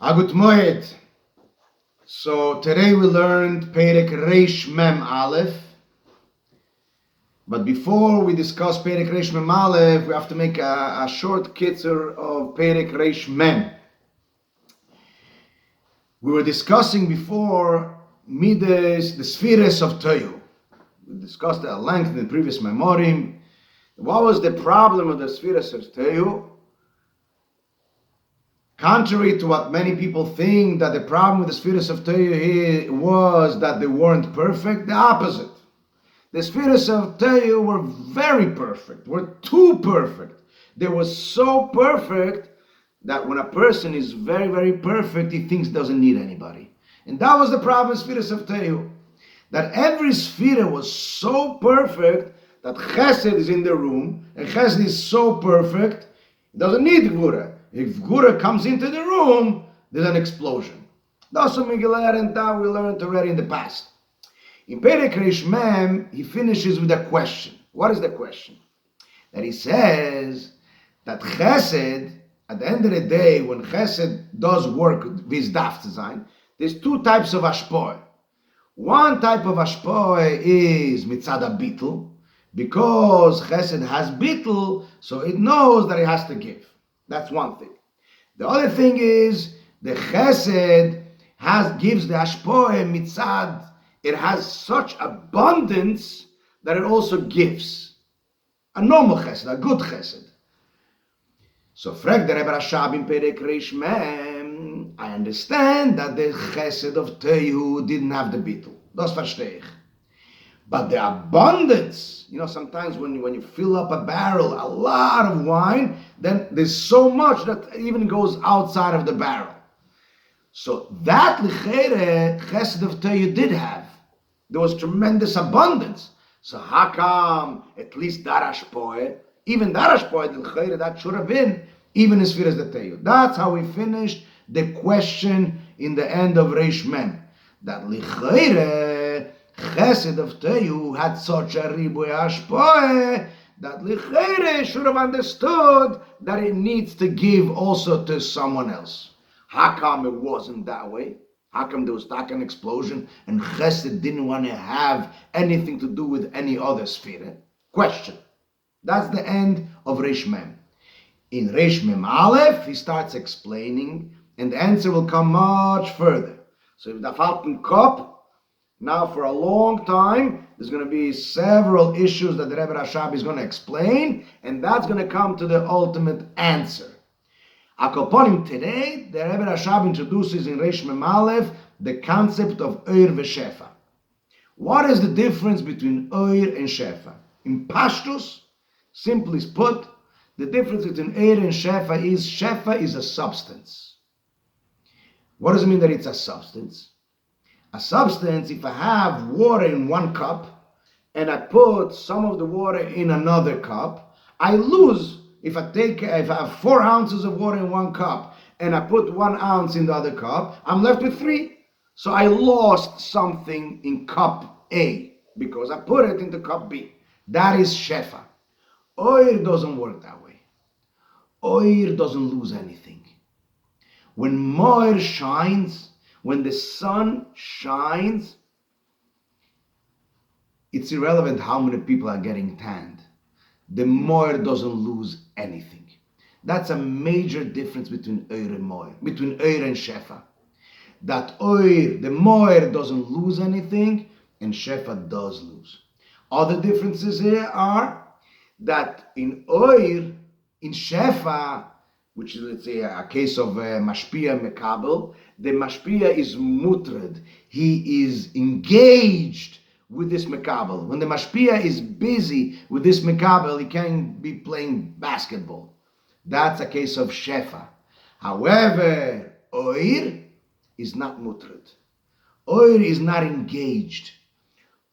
Agut Moed. So today we learned Perek Reish Mem Aleph. But before we discuss Perek Reish Mem Aleph, we have to make a short kitzur of Perek Reish Mem. We were discussing before Midas, the sfiros of Toyu. We discussed at length in the previous memorim. What was the problem of the sfiros of Toyu? Contrary to what many people think, that the problem with the sfiros of Toyu here was that they weren't perfect, the opposite. The sfiros of Toyu were very perfect, were too perfect. They were so perfect that when a person is very, very perfect, he thinks doesn't need anybody. And that was the problem with sfiros of Toyu. That every sfira was so perfect that Chesed is in the room, and Chesed is so perfect, it doesn't need Gvura. If Gvura comes into the room, there's an explosion. That's what Miguel and that we learned already in the past. In Perek Reish Mem, he finishes with a question. What is the question? That he says that Chesed, at the end of the day, when Chesed does work with his daf design, there's two types of ashpoe. One type of ashpoe is mitzad bittul, because Chesed has bittul, so it knows that it has to give. That's one thing. The other thing is the Chesed gives the ashpoe mitzad. It has such abundance that it also gives. A normal Chesed, a good Chesed. So, frag the Rebbe Rashab in Perek Reish Mem, I understand that the Chesed of Toyu didn't have the bittul. Das verstehe ich. But the abundance, sometimes when you fill up a barrel, a lot of wine, then there's so much that even goes outside of the barrel. So that lichere Chesed of Toyu did have. There was tremendous abundance. So how come at least that ashpoe, even that ashpoe, the lichere, that should have been even as far as the Toyu. That's how we finished the question in the end of Reish Mem. That lichere Chesed of Toyu had such a riboy ashpoe that lichere should have understood that it needs to give also to someone else. How come it wasn't that way? How come there was that kind of explosion and Chesed didn't want to have anything to do with any other sfira? Question. That's the end of Reish Mem. In Reish Mem Aleph, he starts explaining, and the answer will come much further. So if the Falcon Cup, now for a long time, there's going to be several issues that the Rebbe Rashab is going to explain, and that's going to come to the ultimate answer. Akoponim, today, the Rebbe Rashab introduces in Reish Mem Aleph the concept of Oir v'Shefa. What is the difference between Oir and Shefa? In Pashtus, simply put, the difference between Oir and Shefa is a substance. What does it mean that it's a substance? A substance, if I have water in one cup and I put some of the water in another cup, I lose. If I have 4 ounces of water in one cup and I put 1 ounce in the other cup, I'm left with 3. So I lost something in cup A because I put it into cup B. That is Shefa. Oir doesn't work that way. Oir doesn't lose anything. When Moir shines, when the sun shines, it's irrelevant how many people are getting tanned. The Moir doesn't lose anything. That's a major difference between Oir and Moir, between Oir and Shefa. That Oir, the Moir doesn't lose anything, and Shefa does lose. Other differences here are that in Oir, in Shefa, which is, let's say, a case of Mashpia Mekabel, the Mashpia is mutred. He is engaged with this Mekabel. When the Mashpia is busy with this Mekabel, he can be playing basketball. That's a case of Shefa. However, Oir is not mutred. Oir is not engaged.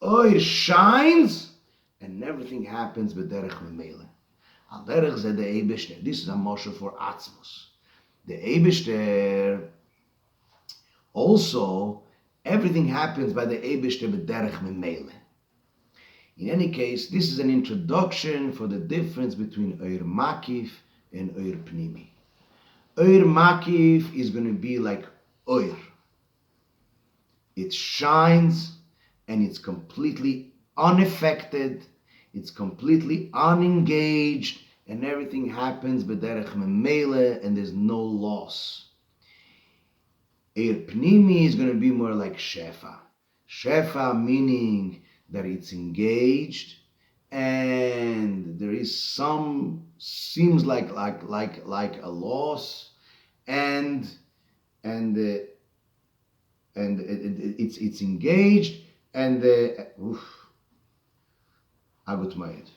Oir shines, and everything happens b'derech memele. Al derech ze the Eibishter. This is a moshe for Atzmos. The Eibishter, also, everything happens by the Eibishter b'derech memele. In any case, this is an introduction for the difference between Oir Makif and Oir Pnimi. Oir Makif is going to be like oir. It shines and it's completely unaffected, it's completely unengaged, and everything happens b'derech memele, and there's no loss. Eir Pnimi is going to be more like Shefa. Shefa meaning that it's engaged and there is some seems like a loss, and and uh, it's engaged, and Agut Mayed.